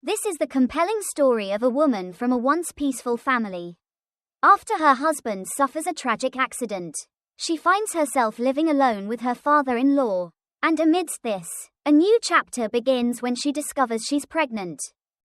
This is the compelling story of a woman from a once peaceful family. After her husband suffers a tragic accident, she finds herself living alone with her father-in-law. And amidst this, a new chapter begins when she discovers she's pregnant.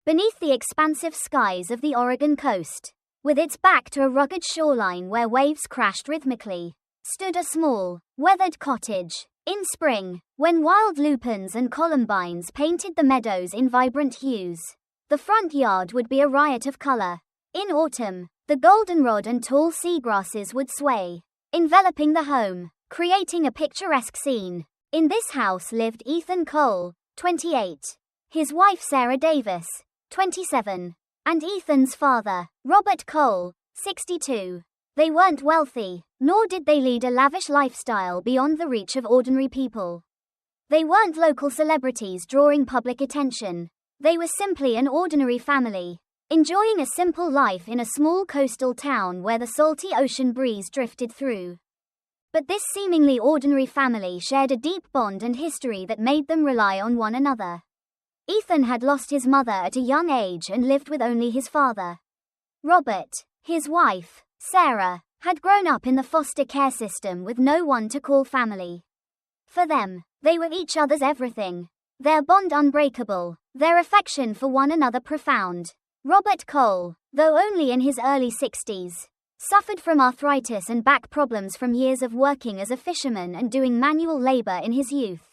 Beneath the expansive skies of the Oregon coast, with its back to a rugged shoreline where waves crashed rhythmically, stood a small, weathered cottage. In spring, when wild lupins and columbines painted the meadows in vibrant hues, the front yard would be a riot of color. In autumn, the goldenrod and tall seagrasses would sway, enveloping the home, creating a picturesque scene. In this house lived Ethan Cole, 28, his wife Sarah Davis, 27, and Ethan's father, Robert Cole, 62. They weren't wealthy, nor did they lead a lavish lifestyle beyond the reach of ordinary people. They weren't local celebrities drawing public attention. They were simply an ordinary family, enjoying a simple life in a small coastal town where the salty ocean breeze drifted through. But this seemingly ordinary family shared a deep bond and history that made them rely on one another. Ethan had lost his mother at a young age and lived with only his father. Robert, his wife, Sarah, had grown up in the foster care system with no one to call family. For them, they were each other's everything. Their bond unbreakable, their affection for one another profound. Robert Cole, though only in his early 60s, suffered from arthritis and back problems from years of working as a fisherman and doing manual labor in his youth.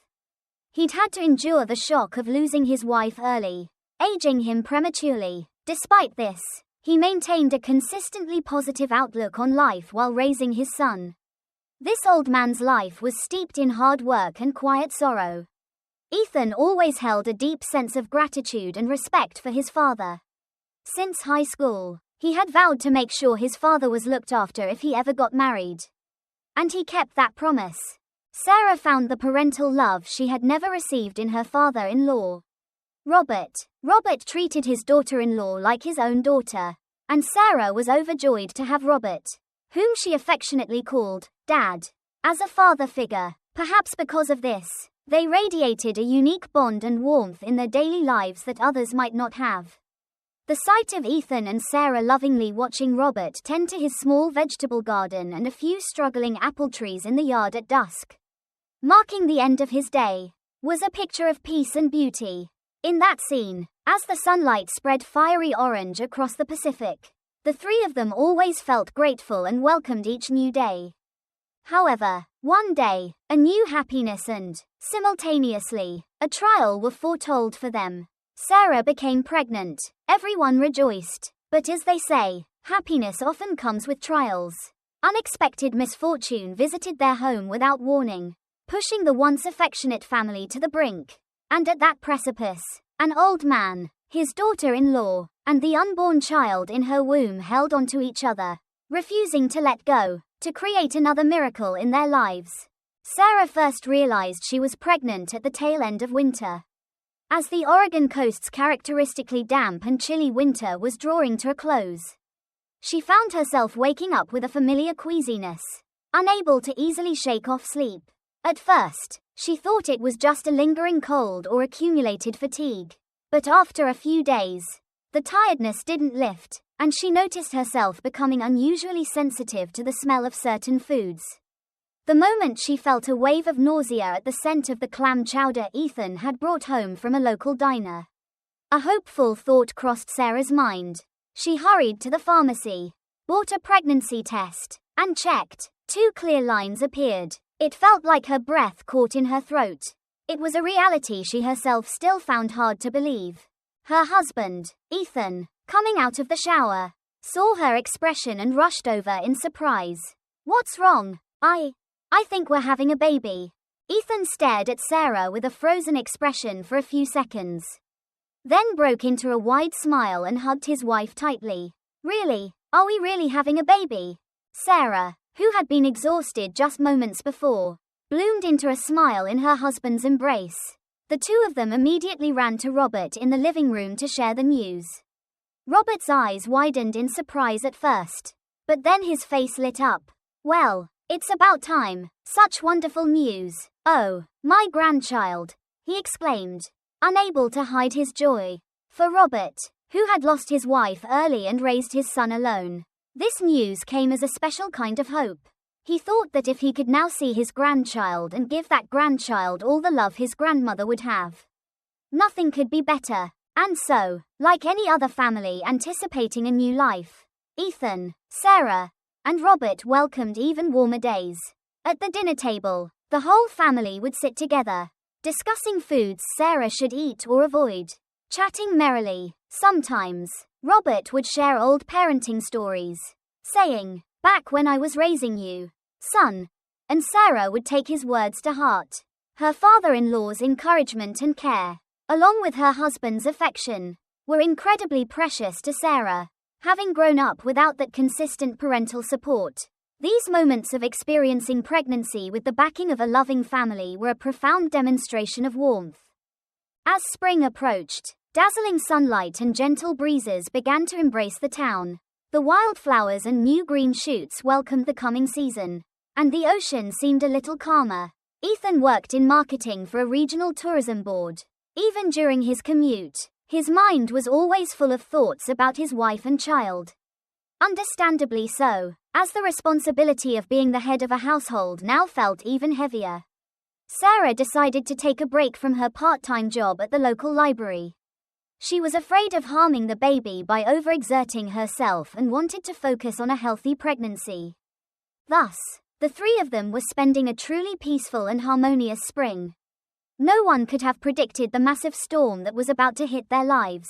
He'd had to endure the shock of losing his wife early, aging him prematurely. Despite this, he maintained a consistently positive outlook on life while raising his son. This old man's life was steeped in hard work and quiet sorrow. Ethan always held a deep sense of gratitude and respect for his father. Since high school, he had vowed to make sure his father was looked after if he ever got married. And he kept that promise. Sarah found the parental love she had never received in her father-in-law. Robert treated his daughter-in-law like his own daughter, and Sarah was overjoyed to have Robert, whom she affectionately called Dad, as a father figure. Perhaps because of this, they radiated a unique bond and warmth in their daily lives that others might not have. The sight of Ethan and Sarah lovingly watching Robert tend to his small vegetable garden and a few struggling apple trees in the yard at dusk, marking the end of his day, was a picture of peace and beauty. In that scene, as the sunlight spread fiery orange across the Pacific, the three of them always felt grateful and welcomed each new day. However, one day, a new happiness and, simultaneously, a trial were foretold for them. Sarah became pregnant. Everyone rejoiced. But as they say, happiness often comes with trials. Unexpected misfortune visited their home without warning, pushing the once affectionate family to the brink. And at that precipice, an old man, his daughter-in-law, and the unborn child in her womb held onto each other, refusing to let go, to create another miracle in their lives. Sarah first realized she was pregnant at the tail end of winter. As the Oregon coast's characteristically damp and chilly winter was drawing to a close, she found herself waking up with a familiar queasiness, unable to easily shake off sleep. At first, she thought it was just a lingering cold or accumulated fatigue. But after a few days, the tiredness didn't lift, and she noticed herself becoming unusually sensitive to the smell of certain foods. The moment she felt a wave of nausea at the scent of the clam chowder Ethan had brought home from a local diner. A hopeful thought crossed Sarah's mind. She hurried to the pharmacy, bought a pregnancy test, and checked. 2 clear lines appeared. It felt like her breath caught in her throat. It was a reality she herself still found hard to believe. Her husband, Ethan, coming out of the shower, saw her expression and rushed over in surprise. "What's wrong? I think we're having a baby." Ethan stared at Sarah with a frozen expression for a few seconds, then broke into a wide smile and hugged his wife tightly. "Really? Are we really having a baby?" Sarah, who had been exhausted just moments before, bloomed into a smile in her husband's embrace. The two of them immediately ran to Robert in the living room to share the news. Robert's eyes widened in surprise at first, but then his face lit up. "Well, it's about time. Such wonderful news. Oh, my grandchild," he exclaimed, unable to hide his joy. For Robert, who had lost his wife early and raised his son alone, this news came as a special kind of hope. He thought that if he could now see his grandchild and give that grandchild all the love his grandmother would have, nothing could be better. And so, like any other family anticipating a new life, Ethan, Sarah, and Robert welcomed even warmer days. At the dinner table, the whole family would sit together, discussing foods Sarah should eat or avoid, chatting merrily. Sometimes, Robert would share old parenting stories, saying, "Back when I was raising you, son," and Sarah would take his words to heart. Her father-in-law's encouragement and care, along with her husband's affection, were incredibly precious to Sarah. Having grown up without that consistent parental support, these moments of experiencing pregnancy with the backing of a loving family were a profound demonstration of warmth. As spring approached, dazzling sunlight and gentle breezes began to embrace the town. The wildflowers and new green shoots welcomed the coming season, and the ocean seemed a little calmer. Ethan worked in marketing for a regional tourism board. Even during his commute, his mind was always full of thoughts about his wife and child. Understandably so, as the responsibility of being the head of a household now felt even heavier. Sarah decided to take a break from her part-time job at the local library. She was afraid of harming the baby by overexerting herself and wanted to focus on a healthy pregnancy. Thus, the three of them were spending a truly peaceful and harmonious spring. No one could have predicted the massive storm that was about to hit their lives.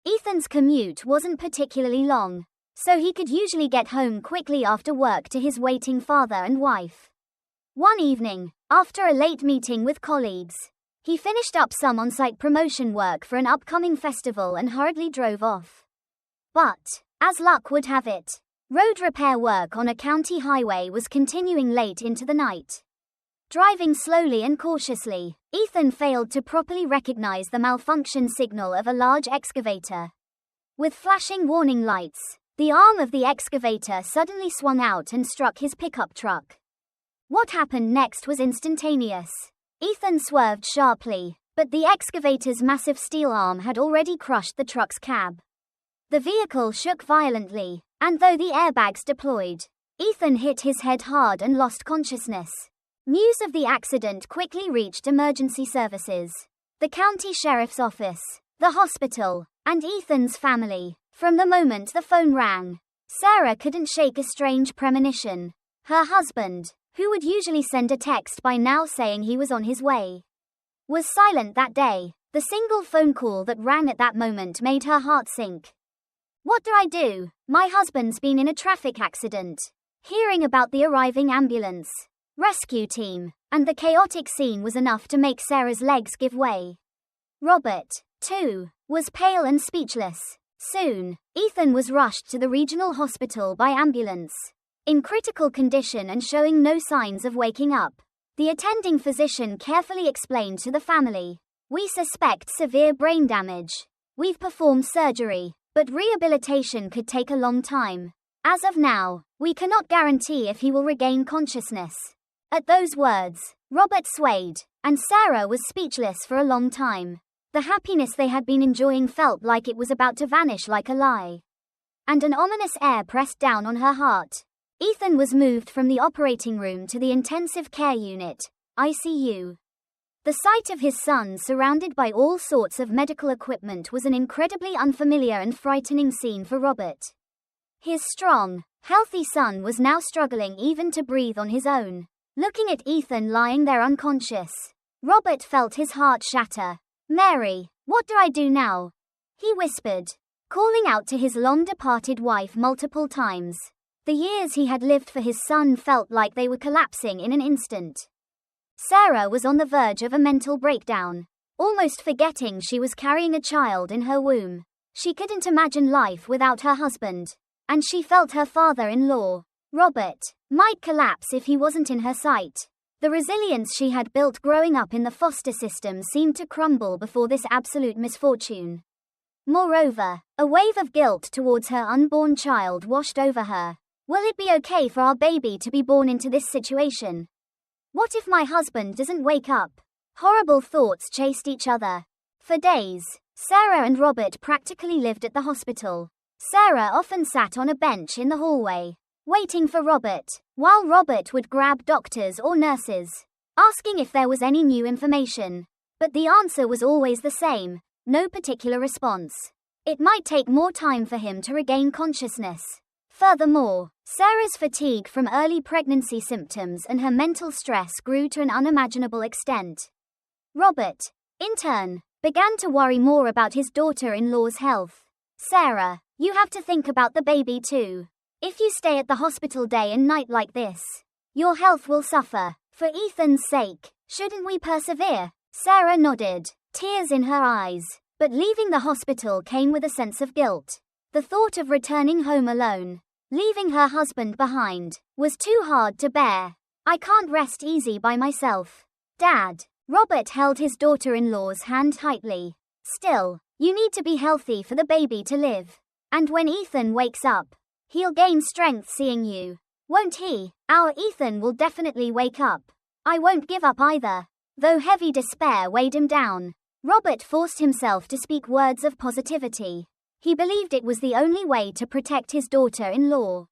Ethan's commute wasn't particularly long, so he could usually get home quickly after work to his waiting father and wife. One evening, after a late meeting with colleagues, he finished up some on-site promotion work for an upcoming festival and hurriedly drove off. But, as luck would have it, road repair work on a county highway was continuing late into the night. Driving slowly and cautiously, Ethan failed to properly recognize the malfunction signal of a large excavator. With flashing warning lights, the arm of the excavator suddenly swung out and struck his pickup truck. What happened next was instantaneous. Ethan swerved sharply, but the excavator's massive steel arm had already crushed the truck's cab. The vehicle shook violently, and though the airbags deployed, Ethan hit his head hard and lost consciousness. News of the accident quickly reached emergency services, the county sheriff's office, the hospital, and Ethan's family. From the moment the phone rang, Sarah couldn't shake a strange premonition. Her husband, who would usually send a text by now saying he was on his way, was silent that day. The single phone call that rang at that moment made her heart sink. "What do I do? My husband's been in a traffic accident." Hearing about the arriving ambulance, rescue team, and the chaotic scene was enough to make Sarah's legs give way. Robert, too, was pale and speechless. Soon, Ethan was rushed to the regional hospital by ambulance. In critical condition and showing no signs of waking up, the attending physician carefully explained to the family, "We suspect severe brain damage. We've performed surgery, but rehabilitation could take a long time. As of now, we cannot guarantee if he will regain consciousness." At those words, Robert swayed, and Sarah was speechless for a long time. The happiness they had been enjoying felt like it was about to vanish like a lie. And an ominous air pressed down on her heart. Ethan was moved from the operating room to the intensive care unit, ICU. The sight of his son surrounded by all sorts of medical equipment was an incredibly unfamiliar and frightening scene for Robert. His strong, healthy son was now struggling even to breathe on his own. Looking at Ethan lying there unconscious, Robert felt his heart shatter. "Mary, what do I do now?" he whispered, calling out to his long-departed wife multiple times. The years he had lived for his son felt like they were collapsing in an instant. Sarah was on the verge of a mental breakdown, almost forgetting she was carrying a child in her womb. She couldn't imagine life without her husband, and she felt her father-in-law, Robert, might collapse if he wasn't in her sight. The resilience she had built growing up in the foster system seemed to crumble before this absolute misfortune. Moreover, a wave of guilt towards her unborn child washed over her. Will it be okay for our baby to be born into this situation? What if my husband doesn't wake up? Horrible thoughts chased each other. For days, Sarah and Robert practically lived at the hospital. Sarah often sat on a bench in the hallway, waiting for Robert, while Robert would grab doctors or nurses, asking if there was any new information. But the answer was always the same, no particular response. It might take more time for him to regain consciousness. Furthermore, Sarah's fatigue from early pregnancy symptoms and her mental stress grew to an unimaginable extent. Robert, in turn, began to worry more about his daughter-in-law's health. Sarah, you have to think about the baby too. If you stay at the hospital day and night like this, your health will suffer. For Ethan's sake, shouldn't we persevere? Sarah nodded, tears in her eyes. But leaving the hospital came with a sense of guilt. The thought of returning home alone, leaving her husband behind, was too hard to bear. I can't rest easy by myself. Dad. Robert held his daughter-in-law's hand tightly. Still, you need to be healthy for the baby to live. And when Ethan wakes up, he'll gain strength seeing you. Won't he? Our Ethan will definitely wake up. I won't give up either. Though heavy despair weighed him down, Robert forced himself to speak words of positivity. He believed it was the only way to protect his daughter-in-law.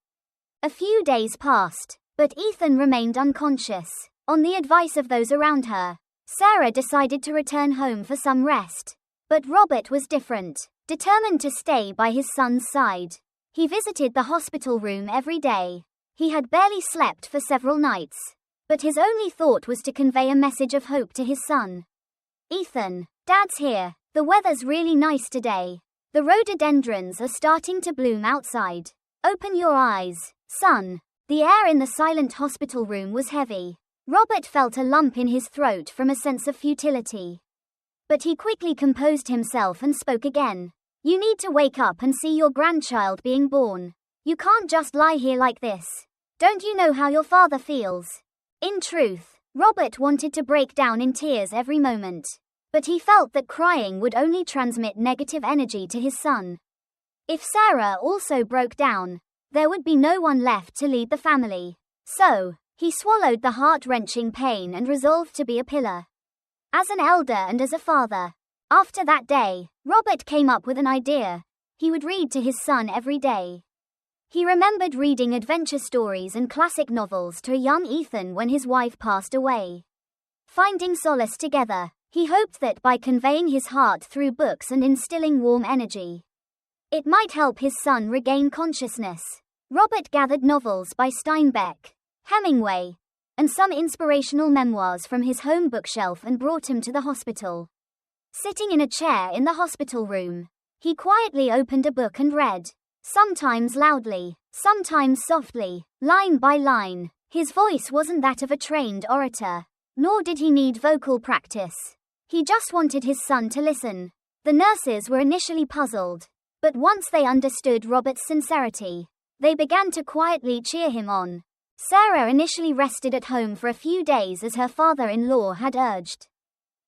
A few days passed, but Ethan remained unconscious. On the advice of those around her, Sarah decided to return home for some rest. But Robert was different, determined to stay by his son's side. He visited the hospital room every day. He had barely slept for several nights, but his only thought was to convey a message of hope to his son. Ethan, Dad's here. The weather's really nice today. The rhododendrons are starting to bloom outside. Open your eyes, son. The air in the silent hospital room was heavy. Robert felt a lump in his throat from a sense of futility. But he quickly composed himself and spoke again. You need to wake up and see your grandchild being born. You can't just lie here like this. Don't you know how your father feels? In truth, Robert wanted to break down in tears every moment. But he felt that crying would only transmit negative energy to his son. If Sarah also broke down, there would be no one left to lead the family. So, he swallowed the heart-wrenching pain and resolved to be a pillar. As an elder and as a father. After that day, Robert came up with an idea. He would read to his son every day. He remembered reading adventure stories and classic novels to a young Ethan when his wife passed away. Finding solace together, he hoped that by conveying his heart through books and instilling warm energy, it might help his son regain consciousness. Robert gathered novels by Steinbeck, Hemingway, and some inspirational memoirs from his home bookshelf and brought him to the hospital. Sitting in a chair in the hospital room, he quietly opened a book and read, sometimes loudly, sometimes softly, line by line. His voice wasn't that of a trained orator, nor did he need vocal practice. He just wanted his son to listen. The nurses were initially puzzled, but once they understood Robert's sincerity, they began to quietly cheer him on. Sarah initially rested at home for a few days as her father-in-law had urged.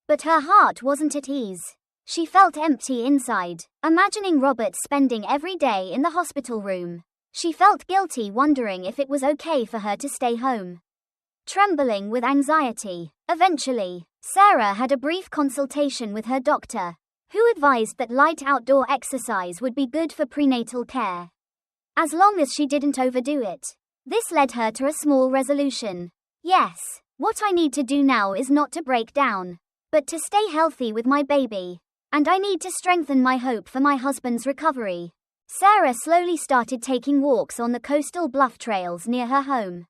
But her heart wasn't at ease. She felt empty inside, imagining Robert spending every day in the hospital room. She felt guilty, wondering if it was okay for her to stay home. Trembling with anxiety, eventually, Sarah had a brief consultation with her doctor, who advised that light outdoor exercise would be good for prenatal care, as long as she didn't overdo it. This led her to a small resolution. Yes, what I need to do now is not to break down, but to stay healthy with my baby. And I need to strengthen my hope for my husband's recovery. Sarah slowly started taking walks on the coastal bluff trails near her home.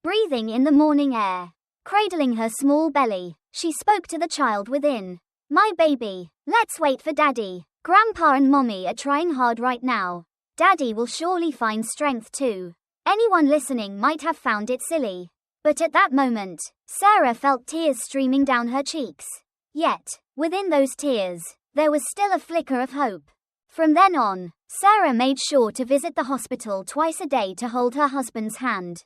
Breathing in the morning air, cradling her small belly, she spoke to the child within. My baby, let's wait for Daddy. Grandpa and Mommy are trying hard right now. Daddy will surely find strength too. Anyone listening might have found it silly. But at that moment, Sarah felt tears streaming down her cheeks. Yet, within those tears, there was still a flicker of hope. From then on, Sarah made sure to visit the hospital twice a day to hold her husband's hand.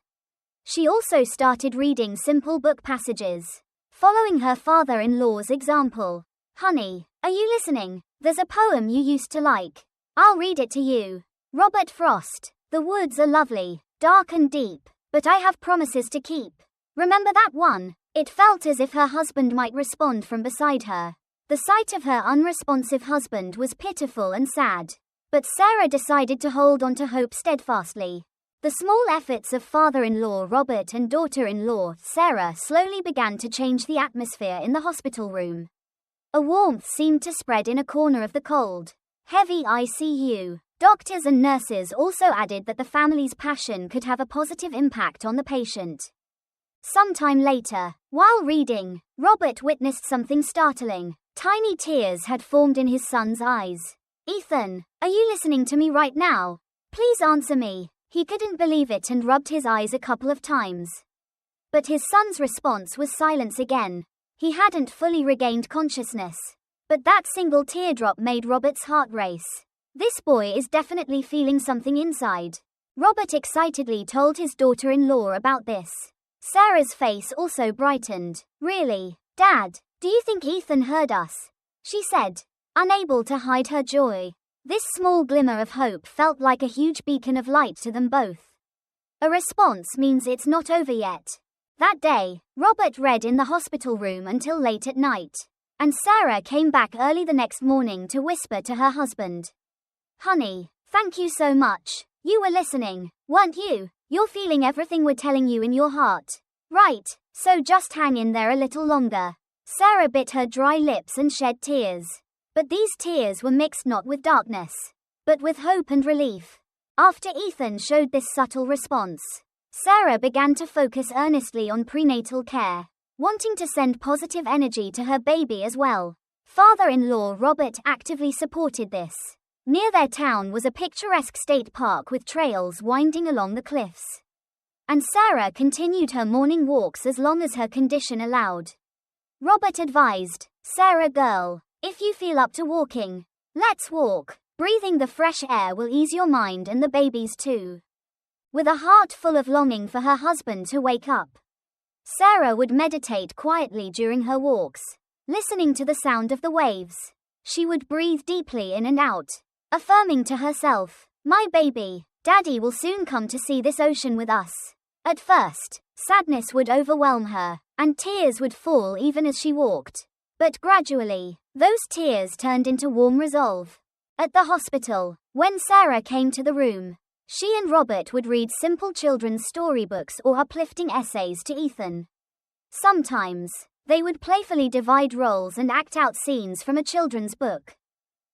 She also started reading simple book passages, following her father-in-law's example. Honey, are you listening? There's a poem you used to like. I'll read it to you. Robert Frost. The woods are lovely, dark and deep, but I have promises to keep. Remember that one? It felt as if her husband might respond from beside her. The sight of her unresponsive husband was pitiful and sad. But Sarah decided to hold on to hope steadfastly. The small efforts of father-in-law Robert and daughter-in-law Sarah slowly began to change the atmosphere in the hospital room. A warmth seemed to spread in a corner of the cold, heavy ICU. Doctors and nurses also added that the family's passion could have a positive impact on the patient. Sometime later, while reading, Robert witnessed something startling. Tiny tears had formed in his son's eyes. "Ethan, are you listening to me right now? Please answer me." He couldn't believe it and rubbed his eyes a couple of times. But his son's response was silence again. He hadn't fully regained consciousness. But that single teardrop made Robert's heart race. This boy is definitely feeling something inside. Robert excitedly told his daughter-in-law about this. Sarah's face also brightened. "Really, Dad, do you think Ethan heard us?" she said, unable to hide her joy. This small glimmer of hope felt like a huge beacon of light to them both. A response means it's not over yet. That day, Robert read in the hospital room until late at night. And Sarah came back early the next morning to whisper to her husband. "Honey, thank you so much. You were listening, weren't you? You're feeling everything we're telling you in your heart. Right, so just hang in there a little longer." Sarah bit her dry lips and shed tears. But these tears were mixed not with darkness, but with hope and relief. After Ethan showed this subtle response, Sarah began to focus earnestly on prenatal care, wanting to send positive energy to her baby as well. Father-in-law Robert actively supported this. Near their town was a picturesque state park with trails winding along the cliffs. And Sarah continued her morning walks as long as her condition allowed. Robert advised, "Sarah girl, if you feel up to walking, let's walk. Breathing the fresh air will ease your mind and the baby's too." With a heart full of longing for her husband to wake up, Sarah would meditate quietly during her walks, listening to the sound of the waves. She would breathe deeply in and out, affirming to herself, "My baby, Daddy will soon come to see this ocean with us." At first, sadness would overwhelm her, and tears would fall even as she walked. But gradually, those tears turned into warm resolve. At the hospital, when Sarah came to the room, she and Robert would read simple children's storybooks or uplifting essays to Ethan. Sometimes, they would playfully divide roles and act out scenes from a children's book.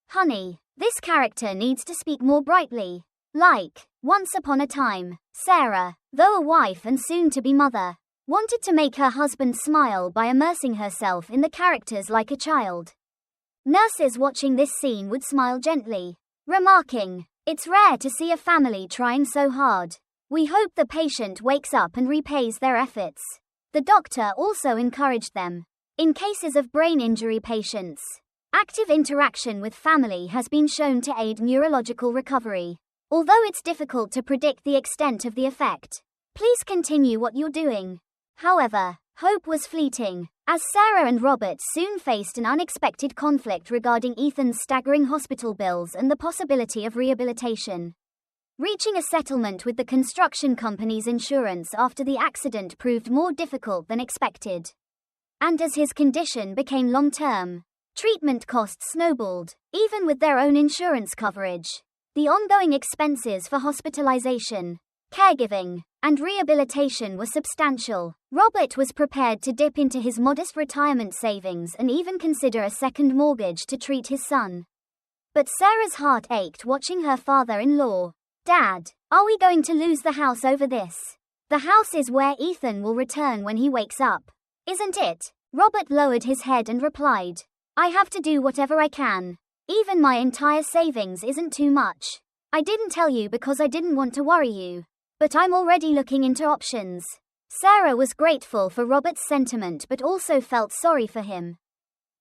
"Honey, this character needs to speak more brightly. Like, once upon a time, Sarah, though a wife and soon-to-be mother, wanted to make her husband smile by immersing herself in the characters like a child." Nurses watching this scene would smile gently, remarking, "It's rare to see a family trying so hard. We hope the patient wakes up and repays their efforts." The doctor also encouraged them. In cases of brain injury patients, active interaction with family has been shown to aid neurological recovery. Although it's difficult to predict the extent of the effect, please continue what you're doing. However, hope was fleeting, as Sarah and Robert soon faced an unexpected conflict regarding Ethan's staggering hospital bills and the possibility of rehabilitation. Reaching a settlement with the construction company's insurance after the accident proved more difficult than expected. And as his condition became long-term, treatment costs snowballed, even with their own insurance coverage. The ongoing expenses for hospitalization, caregiving, and rehabilitation were substantial. Robert was prepared to dip into his modest retirement savings and even consider a second mortgage to treat his son. But Sarah's heart ached watching her father-in-law. "Dad, are we going to lose the house over this? The house is where Ethan will return when he wakes up, isn't it?" Robert lowered his head and replied, "I have to do whatever I can. Even my entire savings isn't too much. I didn't tell you because I didn't want to worry you, but I'm already looking into options." Sarah was grateful for Robert's sentiment but also felt sorry for him.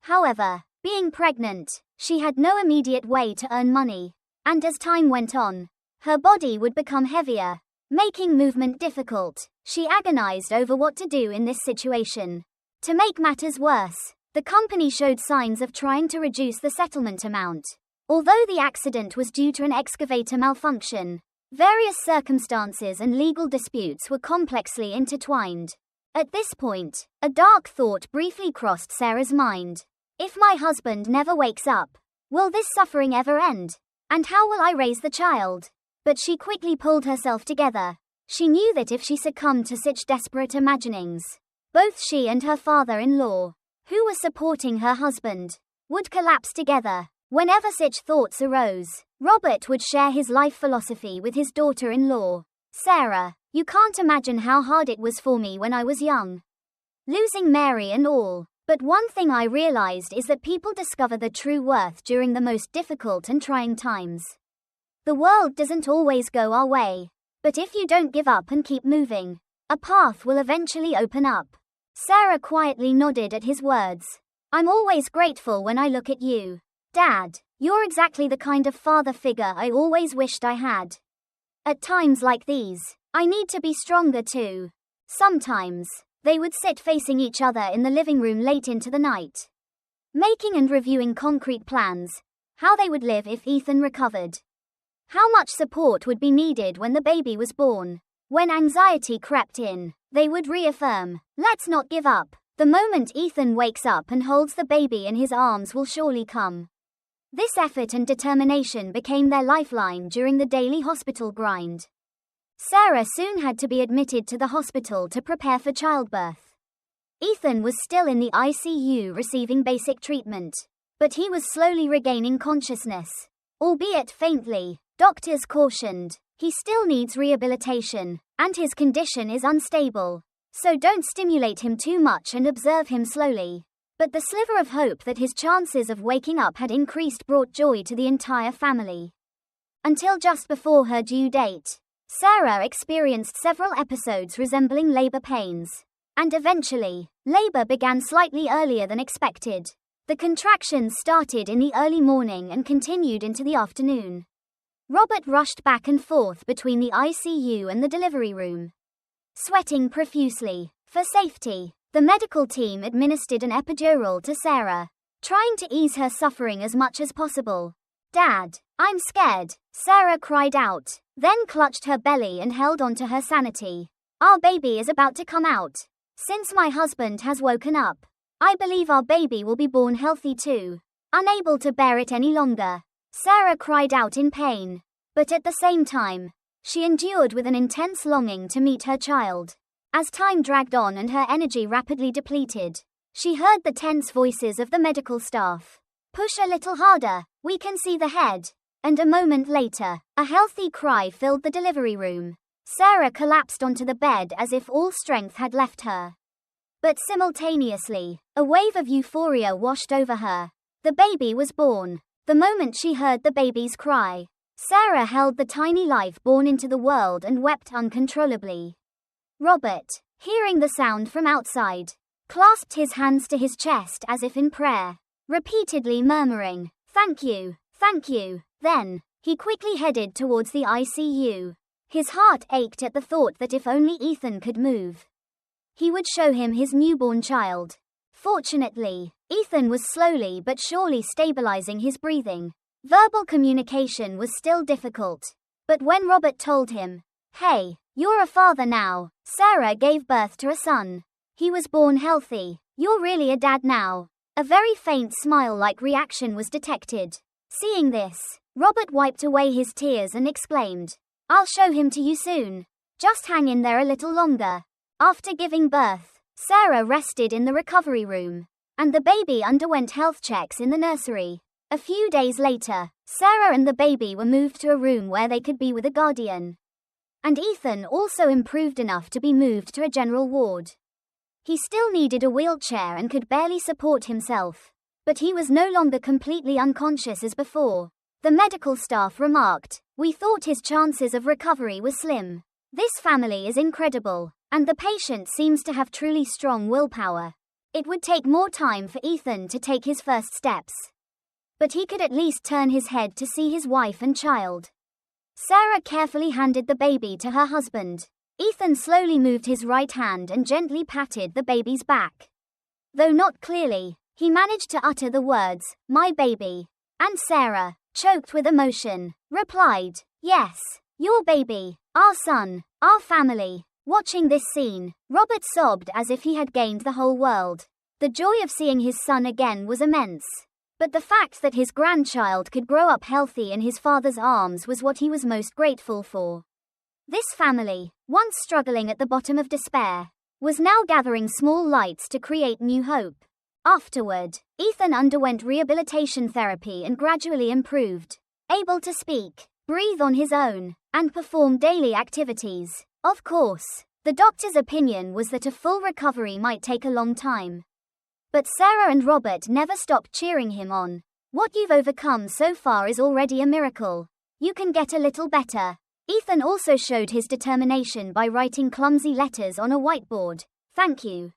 However, being pregnant, she had no immediate way to earn money, and as time went on, her body would become heavier, making movement difficult. She agonized over what to do in this situation. To make matters worse, the company showed signs of trying to reduce the settlement amount. Although the accident was due to an excavator malfunction, various circumstances and legal disputes were complexly intertwined. At this point, a dark thought briefly crossed Sarah's mind. If my husband never wakes up, will this suffering ever end? And how will I raise the child? But she quickly pulled herself together. She knew that if she succumbed to such desperate imaginings, both she and her father-in-law, who was supporting her husband, would collapse together. Whenever such thoughts arose, Robert would share his life philosophy with his daughter-in-law. Sarah, you can't imagine how hard it was for me when I was young, losing Mary and all. But one thing I realized is that people discover the true worth during the most difficult and trying times. The world doesn't always go our way, but if you don't give up and keep moving, a path will eventually open up. Sarah quietly nodded at his words. I'm always grateful when I look at you, Dad. You're exactly the kind of father figure I always wished I had. At times like these, I need to be stronger too. Sometimes, they would sit facing each other in the living room late into the night, making and reviewing concrete plans, how they would live if Ethan recovered, how much support would be needed when the baby was born. When anxiety crept in, they would reaffirm, let's not give up. The moment Ethan wakes up and holds the baby in his arms will surely come. This effort and determination became their lifeline during the daily hospital grind. Sarah soon had to be admitted to the hospital to prepare for childbirth. Ethan was still in the ICU receiving basic treatment, but he was slowly regaining consciousness, albeit faintly. Doctors cautioned, he still needs rehabilitation, and his condition is unstable, so don't stimulate him too much and observe him slowly. But the sliver of hope that his chances of waking up had increased brought joy to the entire family. Until just before her due date, Sarah experienced several episodes resembling labor pains, and eventually, labor began slightly earlier than expected. The contractions started in the early morning and continued into the afternoon. Robert rushed back and forth between the ICU and the delivery room, sweating profusely. For safety, the medical team administered an epidural to Sarah, trying to ease her suffering as much as possible. Dad, I'm scared, Sarah cried out, then clutched her belly and held on to her sanity. Our baby is about to come out. Since my husband has woken up, I believe our baby will be born healthy too. Unable to bear it any longer, Sarah cried out in pain. But at the same time, she endured with an intense longing to meet her child. As time dragged on and her energy rapidly depleted, she heard the tense voices of the medical staff. Push a little harder, we can see the head. And a moment later, a healthy cry filled the delivery room. Sarah collapsed onto the bed as if all strength had left her. But simultaneously, a wave of euphoria washed over her. The baby was born. The moment she heard the baby's cry, Sarah held the tiny life born into the world and wept uncontrollably. Robert, hearing the sound from outside, clasped his hands to his chest as if in prayer, repeatedly murmuring, "Thank you, thank you." Then, he quickly headed towards the ICU. His heart ached at the thought that if only Ethan could move, he would show him his newborn child. Fortunately, Ethan was slowly but surely stabilizing his breathing. Verbal communication was still difficult, but when Robert told him, "Hey, you're a father now," Sarah gave birth to a son. He was born healthy. You're really a dad now. A very faint smile-like reaction was detected. Seeing this, Robert wiped away his tears and exclaimed, "I'll show him to you soon. Just hang in there a little longer." After giving birth, Sarah rested in the recovery room, and the baby underwent health checks in the nursery. A few days later, Sarah and the baby were moved to a room where they could be with a guardian. And Ethan also improved enough to be moved to a general ward. He still needed a wheelchair and could barely support himself, but he was no longer completely unconscious as before. The medical staff remarked, "We thought his chances of recovery were slim. This family is incredible, and the patient seems to have truly strong willpower." It would take more time for Ethan to take his first steps, but he could at least turn his head to see his wife and child. Sarah carefully handed the baby to her husband. Ethan slowly moved his right hand and gently patted the baby's back. Though not clearly, he managed to utter the words, "My baby." And Sarah, choked with emotion, replied, "Yes, your baby, our son, our family." Watching this scene, Robert sobbed as if he had gained the whole world. The joy of seeing his son again was immense. But the fact that his grandchild could grow up healthy in his father's arms was what he was most grateful for. This family, once struggling at the bottom of despair, was now gathering small lights to create new hope. Afterward, Ethan underwent rehabilitation therapy and gradually improved, able to speak, breathe on his own, and perform daily activities. Of course, the doctor's opinion was that a full recovery might take a long time. But Sarah and Robert never stopped cheering him on. What you've overcome so far is already a miracle. You can get a little better. Ethan also showed his determination by writing clumsy letters on a whiteboard. Thank you.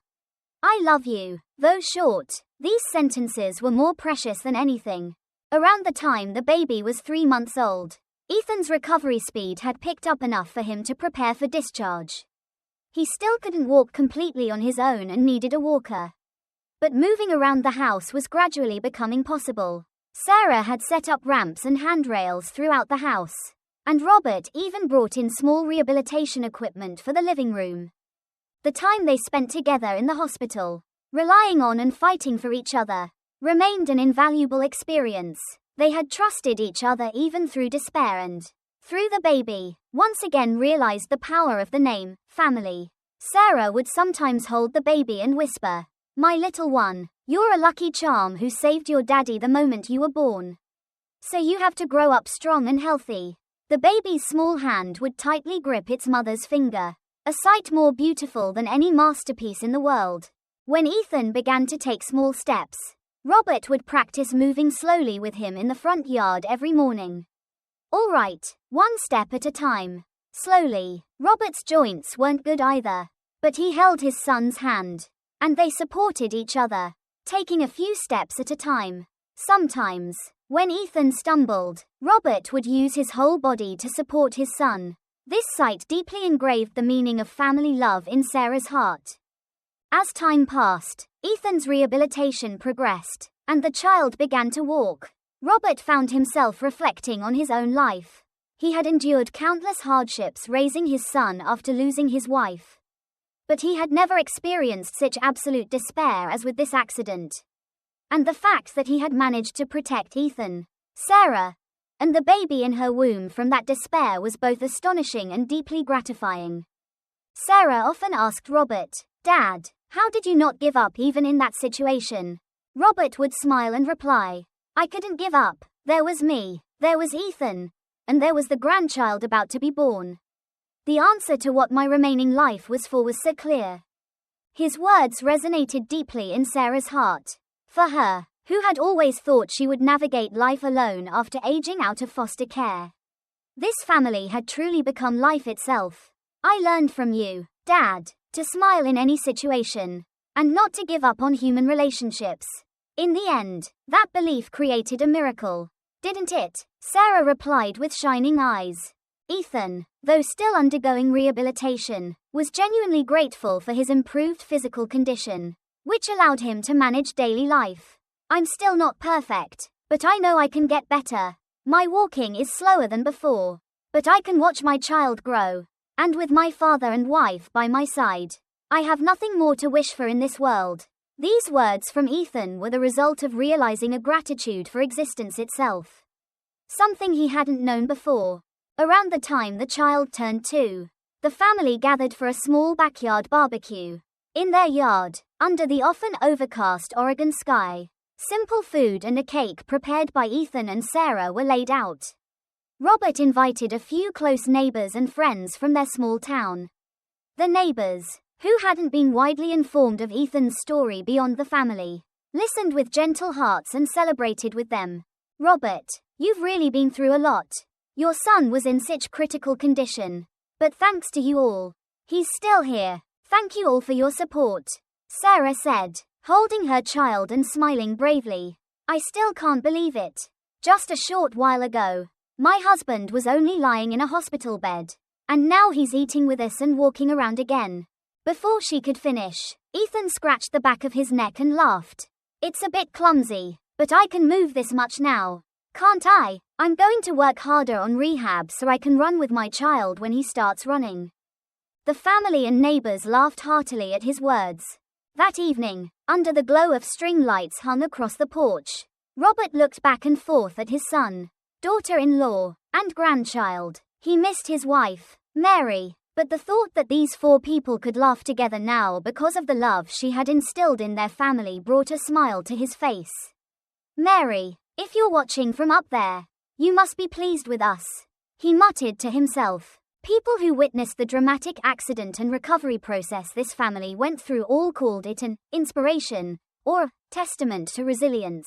I love you. Though short, these sentences were more precious than anything. Around the time the baby was 3 months old, Ethan's recovery speed had picked up enough for him to prepare for discharge. He still couldn't walk completely on his own and needed a walker. But moving around the house was gradually becoming possible. Sarah had set up ramps and handrails throughout the house, and Robert even brought in small rehabilitation equipment for the living room. The time they spent together in the hospital, relying on and fighting for each other, remained an invaluable experience. They had trusted each other even through despair and, through the baby, once again realized the power of the name, family. Sarah would sometimes hold the baby and whisper, "My little one, you're a lucky charm who saved your daddy the moment you were born. So you have to grow up strong and healthy." The baby's small hand would tightly grip its mother's finger, a sight more beautiful than any masterpiece in the world. When Ethan began to take small steps, Robert would practice moving slowly with him in the front yard every morning. All right, one step at a time. Slowly. Robert's joints weren't good either, but he held his son's hand, and they supported each other, taking a few steps at a time. Sometimes, when Ethan stumbled, Robert would use his whole body to support his son. This sight deeply engraved the meaning of family love in Sarah's heart. As time passed, Ethan's rehabilitation progressed, and the child began to walk. Robert found himself reflecting on his own life. He had endured countless hardships raising his son after losing his wife. But he had never experienced such absolute despair as with this accident. And the fact that he had managed to protect Ethan, Sarah, and the baby in her womb from that despair was both astonishing and deeply gratifying. Sarah often asked Robert, "Dad, how did you not give up even in that situation?" Robert would smile and reply, "I couldn't give up. There was me, there was Ethan, and there was the grandchild about to be born." The answer to what my remaining life was for was so clear. His words resonated deeply in Sarah's heart. For her, who had always thought she would navigate life alone after aging out of foster care, this family had truly become life itself. "I learned from you, Dad, to smile in any situation, and not to give up on human relationships." In the end, that belief created a miracle, didn't it? Sarah replied with shining eyes. Ethan, though still undergoing rehabilitation, was genuinely grateful for his improved physical condition, which allowed him to manage daily life. "I'm still not perfect, but I know I can get better. My walking is slower than before, but I can watch my child grow. And with my father and wife by my side, I have nothing more to wish for in this world." These words from Ethan were the result of realizing a gratitude for existence itself, something he hadn't known before. Around the time the child turned 2, the family gathered for a small backyard barbecue. In their yard, under the often overcast Oregon sky, simple food and a cake prepared by Ethan and Sarah were laid out. Robert invited a few close neighbors and friends from their small town. The neighbors, who hadn't been widely informed of Ethan's story beyond the family, listened with gentle hearts and celebrated with them. "Robert, you've really been through a lot. Your son was in such critical condition. But thanks to you all, he's still here. Thank you all for your support," Sarah said, holding her child and smiling bravely. "I still can't believe it. Just a short while ago, my husband was only lying in a hospital bed, and now he's eating with us and walking around again." Before she could finish, Ethan scratched the back of his neck and laughed. "It's a bit clumsy, but I can move this much now. Can't I? I'm going to work harder on rehab so I can run with my child when he starts running." The family and neighbors laughed heartily at his words. That evening, under the glow of string lights hung across the porch. Robert looked back and forth at his son, daughter-in-law, and grandchild. He missed his wife, Mary, but the thought that these 4 people could laugh together now because of the love she had instilled in their family brought a smile to his face. "Mary, if you're watching from up there, you must be pleased with us," he muttered to himself. People who witnessed the dramatic accident and recovery process this family went through all called it an inspiration, or testament to resilience.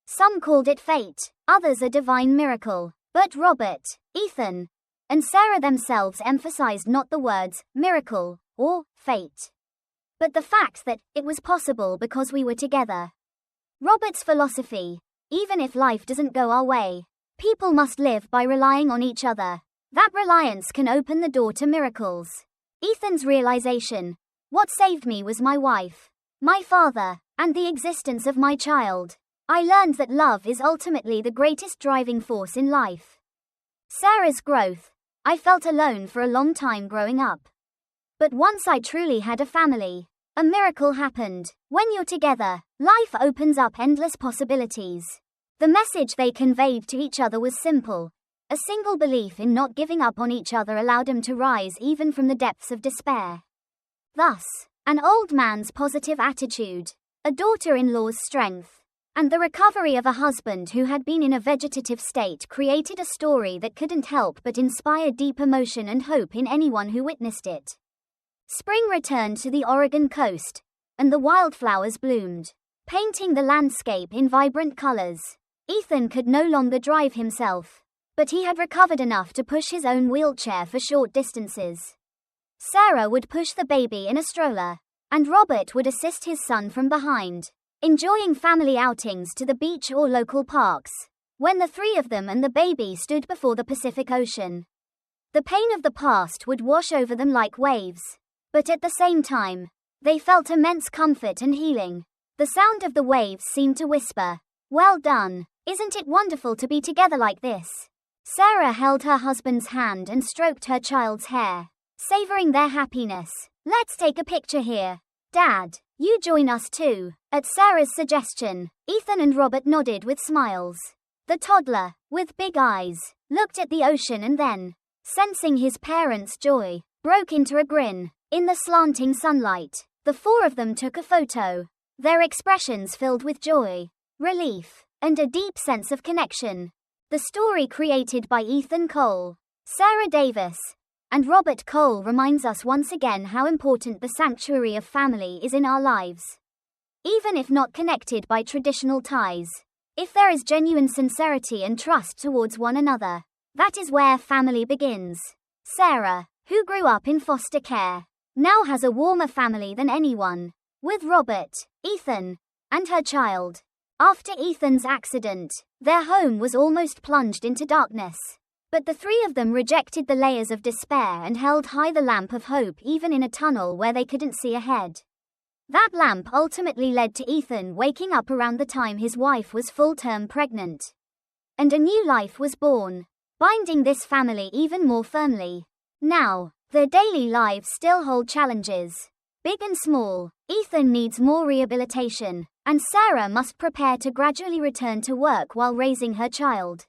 Some called it fate, others a divine miracle, but Robert, Ethan, and Sarah themselves emphasized not the words miracle or fate, but the fact that it was possible because we were together. Robert's philosophy: even if life doesn't go our way, people must live by relying on each other. That reliance can open the door to miracles. Ethan's realization: what saved me was my wife, my father, and the existence of my child. I learned that love is ultimately the greatest driving force in life. Sarah's growth: I felt alone for a long time growing up. But once I truly had a family, a miracle happened. When you're together, life opens up endless possibilities. The message they conveyed to each other was simple. A single belief in not giving up on each other allowed them to rise even from the depths of despair. Thus, an old man's positive attitude, a daughter-in-law's strength, and the recovery of a husband who had been in a vegetative state created a story that couldn't help but inspire deep emotion and hope in anyone who witnessed it. Spring returned to the Oregon coast, and the wildflowers bloomed, painting the landscape in vibrant colors. Ethan could no longer drive himself, but he had recovered enough to push his own wheelchair for short distances. Sarah would push the baby in a stroller, and Robert would assist his son from behind, enjoying family outings to the beach or local parks. When the 3 of them and the baby stood before the Pacific Ocean, the pain of the past would wash over them like waves, but at the same time, they felt immense comfort and healing. The sound of the waves seemed to whisper, "Well done, isn't it wonderful to be together like this?" Sarah held her husband's hand and stroked her child's hair, savoring their happiness. "Let's take a picture here. Dad, you join us too." At Sarah's suggestion, Ethan and Robert nodded with smiles. The toddler, with big eyes, looked at the ocean and then, sensing his parents' joy, broke into a grin. In the slanting sunlight, the 4 of them took a photo, their expressions filled with joy, relief, and a deep sense of connection. The story created by Ethan Cole, Sarah Davis, and Robert Cole reminds us once again how important the sanctuary of family is in our lives. Even if not connected by traditional ties, if there is genuine sincerity and trust towards one another, that is where family begins. Sarah, who grew up in foster care, now has a warmer family than anyone, with Robert, Ethan, and her child. After Ethan's accident, their home was almost plunged into darkness. But the 3 of them rejected the layers of despair and held high the lamp of hope even in a tunnel where they couldn't see ahead. That lamp ultimately led to Ethan waking up around the time his wife was full-term pregnant. And a new life was born, binding this family even more firmly. Now, their daily lives still hold challenges, big and small. Ethan needs more rehabilitation, and Sarah must prepare to gradually return to work while raising her child.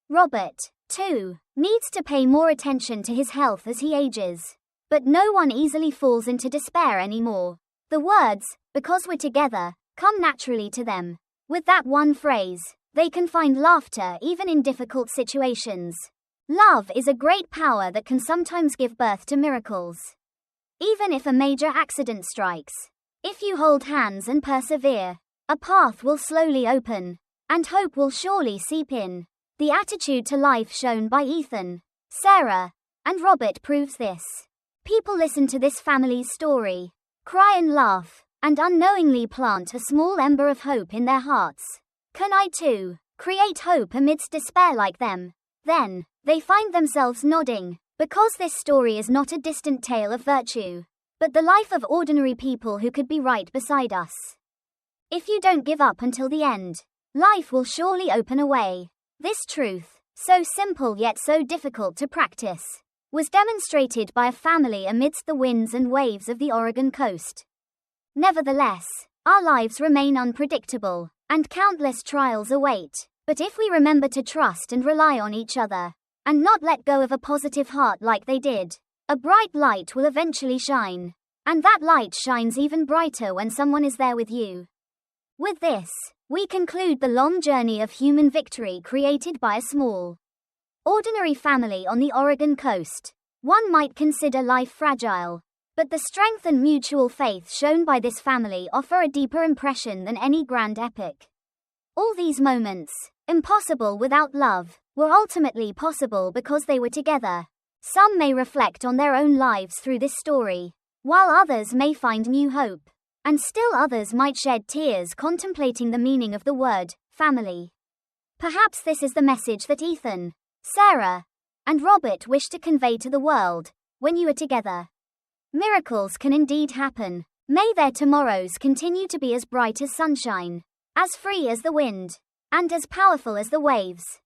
Robert, too, needs to pay more attention to his health as he ages. But no one easily falls into despair anymore. The words, "because we're together," come naturally to them. With that one phrase, they can find laughter even in difficult situations. Love is a great power that can sometimes give birth to miracles. Even if a major accident strikes, if you hold hands and persevere, a path will slowly open, and hope will surely seep in. The attitude to life shown by Ethan, Sarah, and Robert proves this. People listen to this family's story, cry and laugh, and unknowingly plant a small ember of hope in their hearts. Can I too create hope amidst despair like them? Then, they find themselves nodding, because this story is not a distant tale of virtue, but the life of ordinary people who could be right beside us. If you don't give up until the end, life will surely open a way. This truth, so simple yet so difficult to practice, was demonstrated by a family amidst the winds and waves of the Oregon coast. Nevertheless, Our lives remain unpredictable, and countless trials await. But if we remember to trust and rely on each other, and not let go of a positive heart like they did, a bright light will eventually shine. And that light shines even brighter when someone is there with you. With this, we conclude the long journey of human victory created by a small, ordinary family on the Oregon coast. One might consider life fragile, but the strength and mutual faith shown by this family offer a deeper impression than any grand epic. All these moments, impossible without love, were ultimately possible because they were together. Some may reflect on their own lives through this story, while others may find new hope. And still others might shed tears contemplating the meaning of the word, family. Perhaps this is the message that Ethan, Sarah, and Robert wish to convey to the world. When you are together, miracles can indeed happen. May their tomorrows continue to be as bright as sunshine, as free as the wind, and as powerful as the waves.